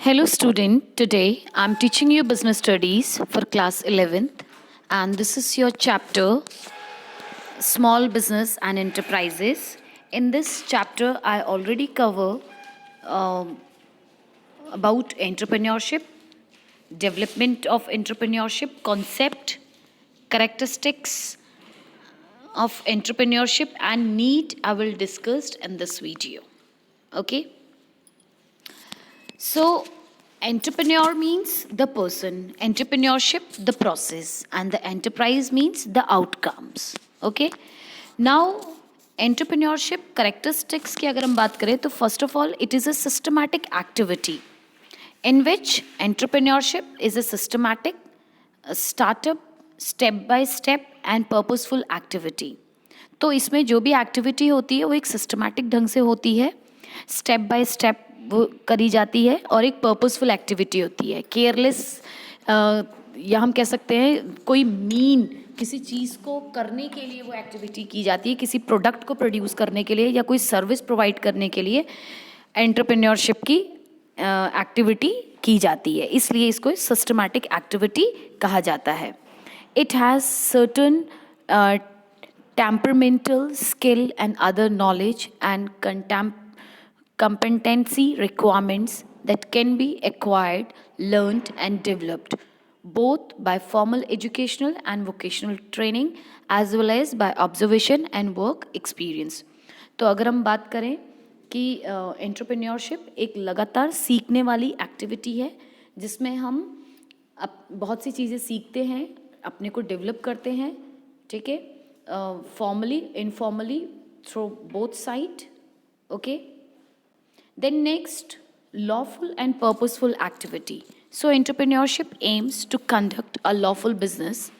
Hello student, today I'm teaching you business studies for class 11th and this is your chapter small business and enterprises. In this chapter I already cover um, about entrepreneurship, development of entrepreneurship, concept, characteristics of entrepreneurship and need I will discuss in this video. Okay? So, entrepreneur means the person, entrepreneurship, the process, and the enterprise means the outcomes. Okay? Now, entrepreneurship characteristics की अगर हम बात करें तो first of all it is a systematic activity in which entrepreneurship is a systematic startup step by step and purposeful activity. तो इसमें जो भी एक्टिविटी होती है वो एक सिस्टमैटिक ढंग से होती है, स्टेप बाय स्टेप वो करी जाती है और एक पर्पसफुल एक्टिविटी होती है. केयरलेस या हम कह सकते हैं कोई मीन किसी चीज़ को करने के लिए वो एक्टिविटी की जाती है, किसी प्रोडक्ट को प्रोड्यूस करने के लिए या कोई सर्विस प्रोवाइड करने के लिए एंटरप्रेन्योरशिप की एक्टिविटी की जाती है, इसलिए इसको सिस्टमैटिक एक्टिविटी कहा जाता है. It has certain temperamental skill and other knowledge and competency requirements that can be acquired, learned and developed both by formal educational and vocational training as well as by observation and work experience. तो अगर हम बात करें कि entrepreneurship एक लगातार सीखने वाली एक्टिविटी है जिसमें हम बहुत सी चीज़ें सीखते हैं, अपने को डेवलप करते हैं, ठीक है, formally, informally, through both side. Okay. Then next, lawful and purposeful activity. So entrepreneurship aims to conduct a lawful business.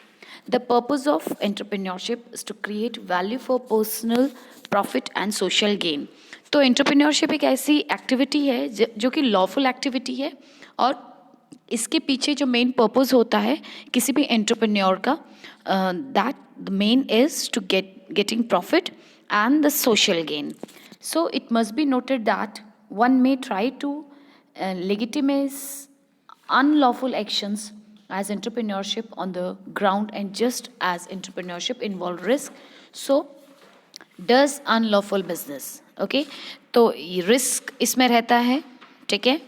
The purpose of entrepreneurship is to create value for personal profit and social gain. तो entrepreneurship एक ऐसी activity है जो कि lawful activity है और इसके पीछे जो मेन पर्पस होता है किसी भी एंटरप्रेन्योर का, that the main is to getting profit and the social gain. So it must be noted that one may try to legitimize unlawful actions as entrepreneurship on the ground, and just as entrepreneurship involve risk, so does unlawful business. Okay, तो risk इसमें रहता है, ठीक है.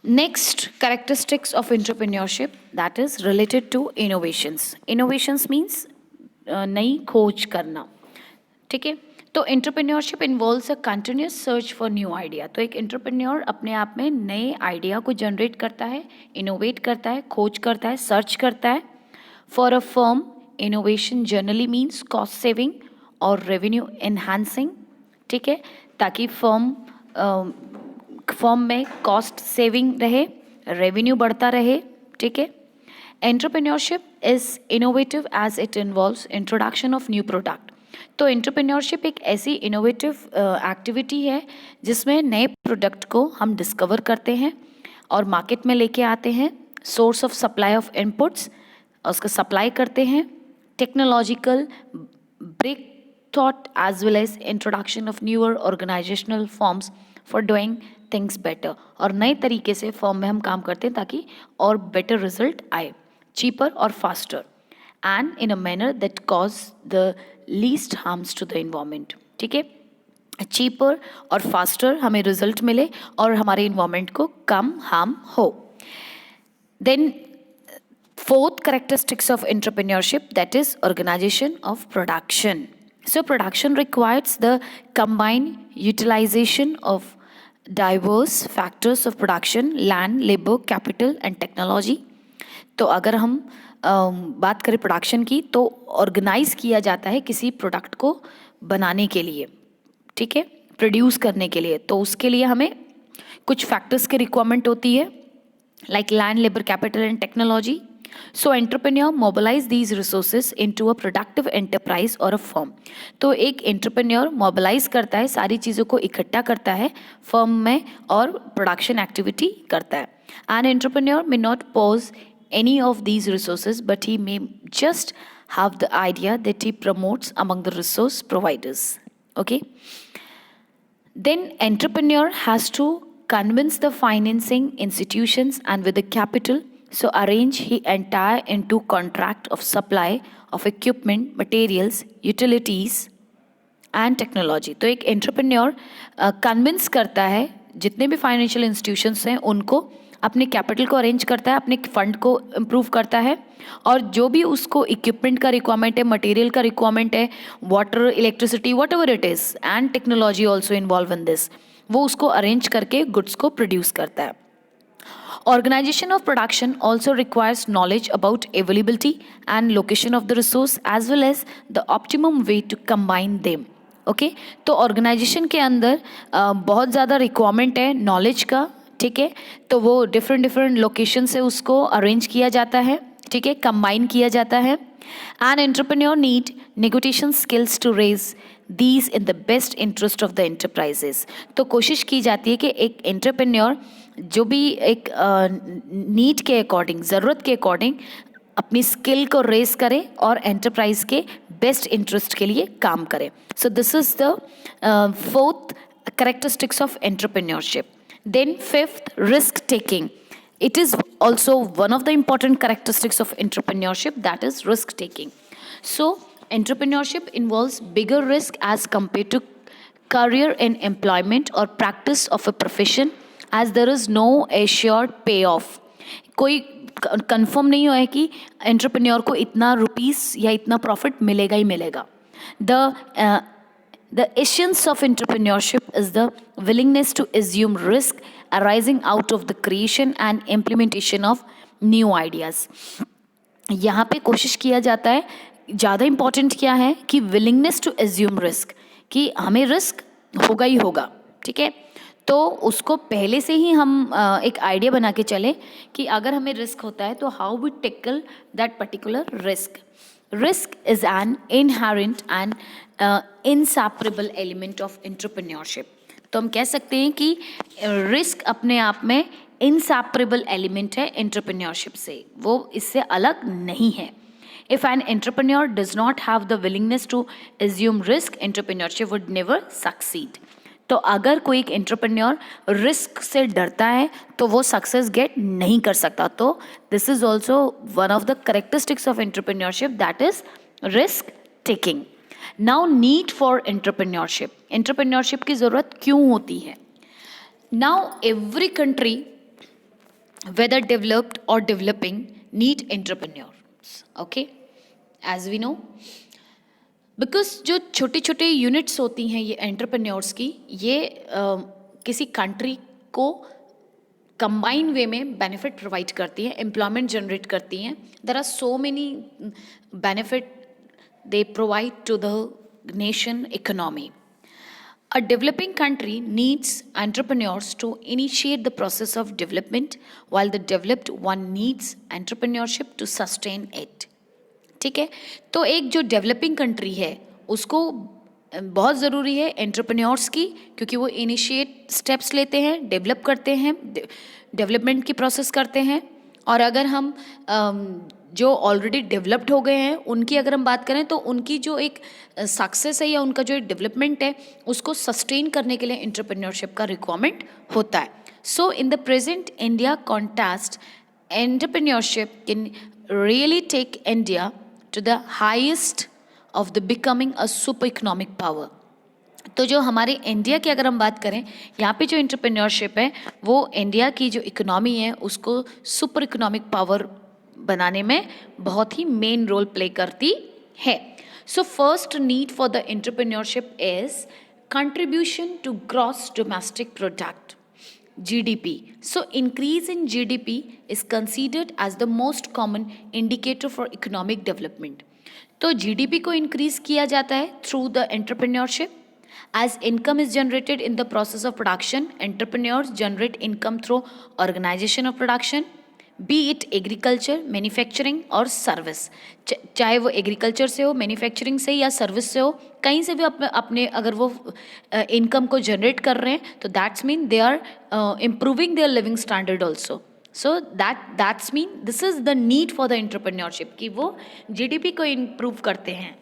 Next, characteristics of entrepreneurship, that is related to innovations. Innovations means नई खोज करना, ठीक है. तो entrepreneurship involves a continuous search for new idea. तो एक entrepreneur अपने आप में नए आइडिया को जनरेट करता है, इनोवेट करता है, खोज करता है, सर्च करता है. For a firm, innovation generally means cost saving और revenue enhancing, ठीक है, ताकि फर्म में कॉस्ट सेविंग रहे, रेवेन्यू बढ़ता रहे, ठीक है. Entrepreneurship is innovative as it involves introduction of new product. तो एंटरप्रेन्योरशिप एक ऐसी इनोवेटिव एक्टिविटी है जिसमें नए प्रोडक्ट को हम डिस्कवर करते हैं और मार्केट में लेके आते हैं, source of supply of inputs उसका सप्लाई करते हैं, technological break thought as well as introduction of newer organisational forms for doing things better. और नए तरीके से फॉर्म में हम काम करते हैं ताकि और बेटर रिजल्ट आए, चीपर और faster and in a manner that cause the least harms to the environment, ठीक है. चीपर और फास्टर हमें रिजल्ट मिले और हमारे इन्वायरमेंट को कम हार्म हो. Then fourth characteristics of entrepreneurship, that is organization of production. So production requires the combined utilization of diverse factors of production, land, labor, capital and technology. तो अगर हम बात करें प्रोडक्शन की तो ऑर्गेनाइज किया जाता है किसी प्रोडक्ट को बनाने के लिए, ठीक है, प्रोड्यूस करने के लिए. तो उसके लिए हमें कुछ फैक्टर्स की रिक्वायरमेंट होती है, like land, labor, capital and technology. So entrepreneur mobilize these resources into a productive enterprise or a firm. तो एक एंटरप्रेन्योर मोबिलाइज करता है, सारी चीज़ों को इकट्ठा करता है फर्म में और प्रोडक्शन एक्टिविटी करता है. An entrepreneur may not possess any of these resources, but he may just have the idea that he promotes among the resource providers. Okay. Then entrepreneur has to convince the financing institutions and with the capital, so arrange he entire into contract of supply of equipment, materials, utilities and technology. तो एक entrepreneur convince करता है जितने भी financial institutions हैं उनको, अपने capital को अरेंज करता है, अपने फंड को इम्प्रूव करता है, और जो भी उसको इक्विपमेंट का रिक्वायरमेंट है, मटेरियल का रिक्वायरमेंट है, water, electricity, what ever it is, and technology also involve in this, वो उसको अरेंज करके गुड्स को प्रोड्यूस करता है. Organization of production also requires knowledge about availability and location of the resource as well as the optimum way to combine them. Okay तो organisation के अंदर बहुत ज़्यादा रिक्वायरमेंट है नॉलेज का, ठीक है, तो वो डिफरेंट लोकेशन से उसको अरेंज किया जाता है, ठीक है, कंबाइन किया जाता है. And entrepreneur need negotiation skills to raise these in the best interest of the enterprises. तो कोशिश की जाती है कि एक एंटरप्रेन्योर जो भी एक नीड के अकॉर्डिंग, ज़रूरत के अकॉर्डिंग अपनी स्किल को रेस करे और एंटरप्राइज के बेस्ट इंटरेस्ट के लिए काम करे. So this is the fourth characteristics of entrepreneurship. Then fifth, risk taking. It is also one of the important characteristics of entrepreneurship, that is risk taking. So entrepreneurship involves bigger risk as compared to career in employment or practice of a profession, as there is no assured payoff. कोई confirm नहीं हुआ है कि entrepreneur को इतना rupees या इतना profit मिलेगा ही मिलेगा. The essence of entrepreneurship is the willingness to assume risk arising out of the creation and implementation of new ideas. यहाँ पे कोशिश किया जाता है, ज़्यादा इम्पॉर्टेंट क्या है कि willingness to assume risk, कि हमें रिस्क होगा ही होगा, ठीक है, तो उसको पहले से ही हम एक आइडिया बना के चले कि अगर हमें रिस्क होता है तो how we tackle that particular risk. Risk is an inherent and inseparable element of entrepreneurship. तो हम कह सकते हैं कि रिस्क अपने आप में inseparable element है entrepreneurship से, वो इससे अलग नहीं है. If an entrepreneur does not have the willingness to assume risk, entrepreneurship would never succeed. तो अगर कोई एक एंटरप्रेन्योर रिस्क से डरता है तो वो सक्सेस गेट नहीं कर सकता. तो this is also one of the characteristics of entrepreneurship, that is risk taking. Now need for entrepreneurship. Entrepreneurship की ज़रूरत क्यों होती है? Now every country whether developed और developing need entrepreneurs. Okay, as we know, because जो छोटे छोटे units होती हैं ये एंटरप्रेन्योर्स की, ये किसी कंट्री को कंबाइन वे में बेनिफिट प्रोवाइड करती हैं, एम्प्लॉयमेंट जनरेट करती हैं. There are so many benefit they provide to the nation economy. A developing country needs entrepreneurs to initiate the process of development, while the developed one needs entrepreneurship to sustain it. ठीक है, तो एक जो developing country है उसको बहुत ज़रूरी है एंटरप्रेन्योर्स की, क्योंकि वो इनिशिएट स्टेप्स लेते हैं, डेवलप करते हैं, डेवलपमेंट की प्रोसेस करते हैं. और अगर हम जो ऑलरेडी डेवलप्ड हो गए हैं उनकी अगर हम बात करें तो उनकी जो एक सक्सेस है या उनका जो एक डेवलपमेंट है उसको सस्टेन करने के लिए एंटरप्रेन्योरशिप का रिक्वायरमेंट होता है. So in the present India context, entrepreneurship can really take India to the highest of the becoming a super economic power. तो जो हमारे इंडिया की अगर हम बात करें, यहाँ पे जो एंटरप्रेन्योरशिप है वो इंडिया की जो इकोनॉमी है उसको सुपर इकोनॉमिक पावर बनाने में बहुत ही मेन रोल प्ले करती है. So first need for the entrepreneurship is contribution to gross domestic product, GDP. So increase in GDP is considered as the most common indicator for economic development. तो GDP को increase किया जाता है through the entrepreneurship. As income is generated in the process of production, entrepreneurs generate income through organization of production, be it agriculture, manufacturing और service. चाहे वो agriculture से हो, मैन्युफैक्चरिंग से या सर्विस से हो, कहीं से भी अपने अगर वो इनकम को जनरेट कर रहे हैं तो that's mean they are improving their living standard also. So that's mean this is the need for the entrepreneurship, कि वो GDP को इम्प्रूव करते हैं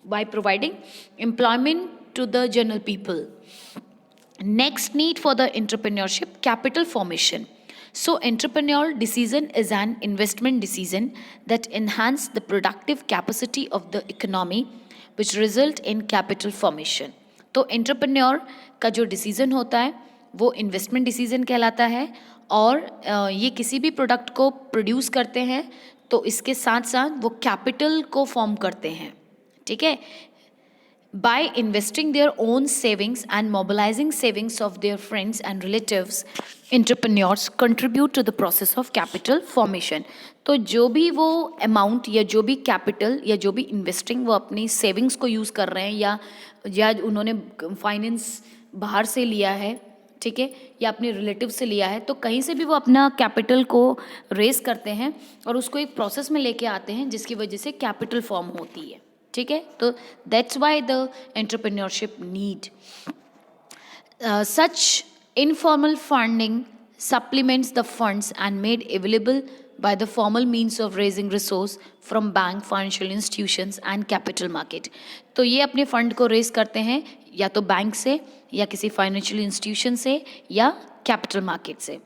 by providing employment to the general people. Next need for the entrepreneurship, capital formation. So entrepreneurial decision is an investment decision that enhance the productive capacity of the economy which result in capital formation. तो entrepreneur का जो decision होता है वो investment decision कहलाता है और ये किसी भी product को produce करते हैं तो इसके साथ साथ वो capital को form करते हैं, ठीक है. By investing their own savings and mobilizing savings of their friends and relatives, entrepreneurs contribute to the process of capital formation. तो जो भी वो अमाउंट या जो भी कैपिटल या जो भी इन्वेस्टिंग वो अपनी सेविंग्स को यूज़ कर रहे हैं या उन्होंने फाइनेंस बाहर से लिया है, ठीक है, या अपने रिलेटिव से लिया है, तो कहीं से भी वो अपना कैपिटल को रेस करते हैं और उसको एक प्रोसेस में लेके आते हैं जिसकी वजह से कैपिटल फॉर्म होती है, ठीक है. तो that's why the entrepreneurship need such informal funding supplements the funds and made available by the formal means of raising resource from bank, financial institutions and capital market. तो ये अपने फंड को raise करते हैं या तो बैंक से या किसी फाइनेंशियल इंस्टीट्यूशन से या कैपिटल मार्केट से.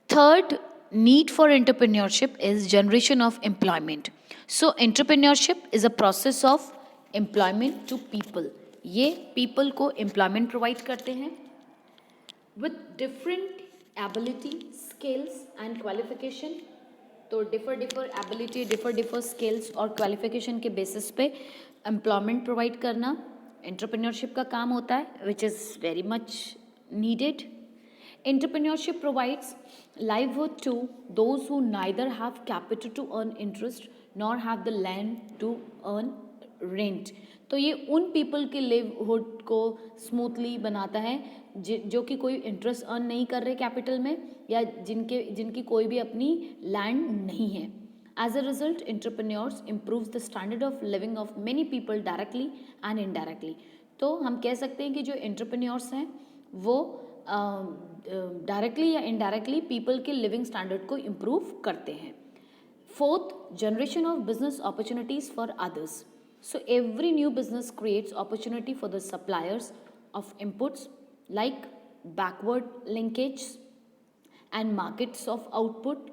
Third need for entrepreneurship is generation of employment. So entrepreneurship is a process of employment to people. ये people को employment provide करते हैं with different ability, skills and qualification. तो differ ability, differ skills और qualification के basis पे employment provide करना entrepreneurship का काम होता है, which is very much needed. Entrepreneurship provides livelihood to those who neither have capital to earn interest nor have the land to earn rent. तो ये उन पीपल के लिवहुड को स्मूथली बनाता है जो कि कोई इंटरेस्ट अर्न नहीं कर रहे कैपिटल में या जिनकी कोई भी अपनी लैंड नहीं है. As a result, entrepreneurs improves the standard of living of many people directly and indirectly. तो हम कह सकते हैं कि जो एंटरप्रेन्योर्स हैं वो डायरेक्टली या इनडायरेक्टली पीपल के लिविंग स्टैंडर्ड को इम्प्रूव करते हैं. Fourth, generation of business opportunities for others. So every new business creates opportunity for the suppliers of inputs like backward linkage and markets of output,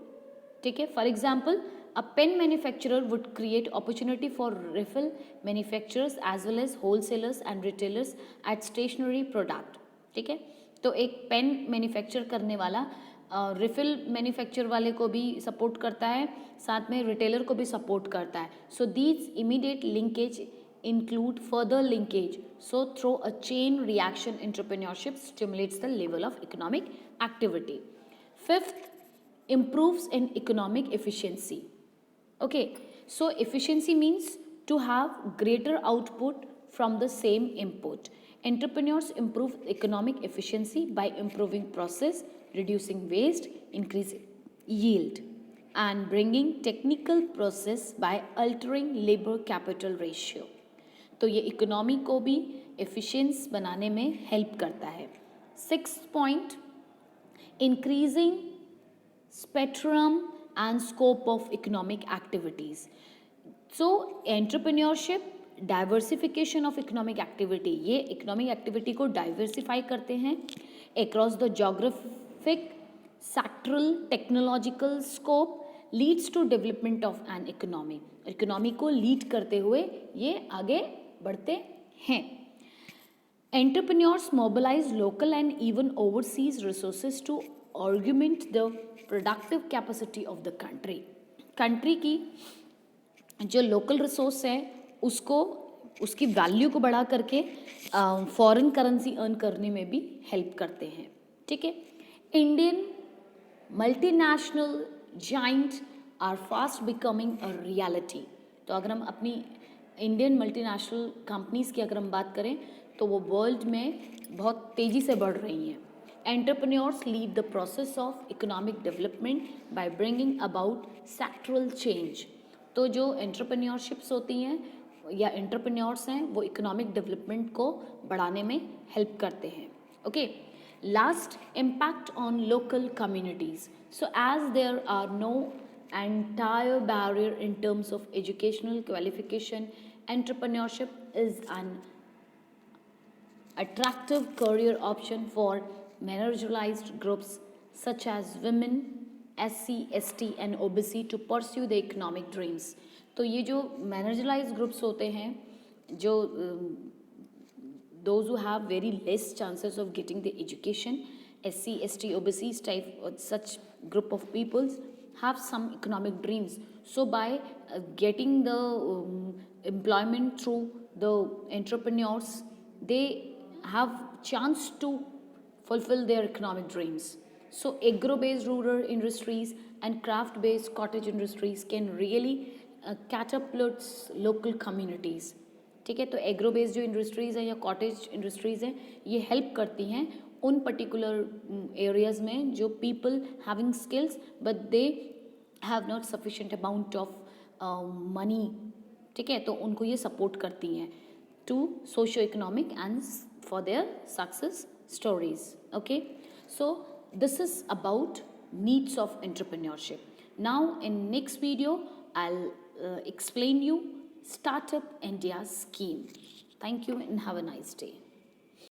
ठीक है. For example, a pen manufacturer would create opportunity for refill manufacturers as well as wholesalers and retailers at stationery product, ठीक है. तो एक pen manufacture करने वाला refill manufacture वाले को भी सपोर्ट करता है, साथ में रिटेलर को भी सपोर्ट करता है. So these immediate linkage include further linkage. So through a chain reaction, entrepreneurship stimulates the level of economic activity. Fifth, improves in economic efficiency. Okay, so efficiency means to have greater output from the same input. Entrepreneurs improve economic efficiency by improving process, reducing waste, increasing yield, and bringing technical process by altering labor capital ratio. तो ये economy को भी efficiency बनाने में help करता है. 6th point, increasing spectrum and scope of economic activities. So entrepreneurship, diversification of economic activity, ये economic activity को diversify करते हैं across the geographic, sectoral, technological scope, leads to development of an economy. economy को lead करते हुए ये आगे बढ़ते हैं. Entrepreneurs mobilize local and even overseas resources to augment the productive capacity of the country. Country की जो लोकल रिसोर्स है उसको उसकी वैल्यू को बढ़ा करके फॉरेन करेंसी अर्न करने में भी हेल्प करते हैं, ठीक है. Indian multinational giant are fast becoming a reality. तो अगर हम अपनी इंडियन मल्टीनेशनल कंपनीज की अगर हम बात करें तो वो वर्ल्ड में बहुत तेज़ी से बढ़ रही हैं. Entrepreneurs lead the process of economic development by bringing about sectoral change. तो जो entrepreneurships होती हैं या entrepreneurs हैं वो economic development को बढ़ाने में help करते हैं. Okay. Last, impact on local communities. So as there are no entire barrier in terms of educational qualification, entrepreneurship is an attractive career option for marginalized groups such as women, SC, ST and OBC to pursue their economic dreams. तो ये जो marginalized groups होते हैं, जो those who have very less chances of getting the education, SC, ST, OBC type such group of peoples have some economic dreams. So by getting the employment through the entrepreneurs, they have chance to fulfill their economic dreams. So agro-based rural industries and craft-based cottage industries can really catapult local communities. ठीक है, तो agro based जो industries हैं या cottage industries हैं ये help करती हैं उन पर्टिकुलर एरियाज़ में जो people having skills but they have not sufficient amount of money. ठीक है, तो उनको ये सपोर्ट करती हैं to socio economic and for their success stories. Okay, so this is about needs of entrepreneurship. Now in next video I'll explain you Startup India scheme. Thank you and have a nice day.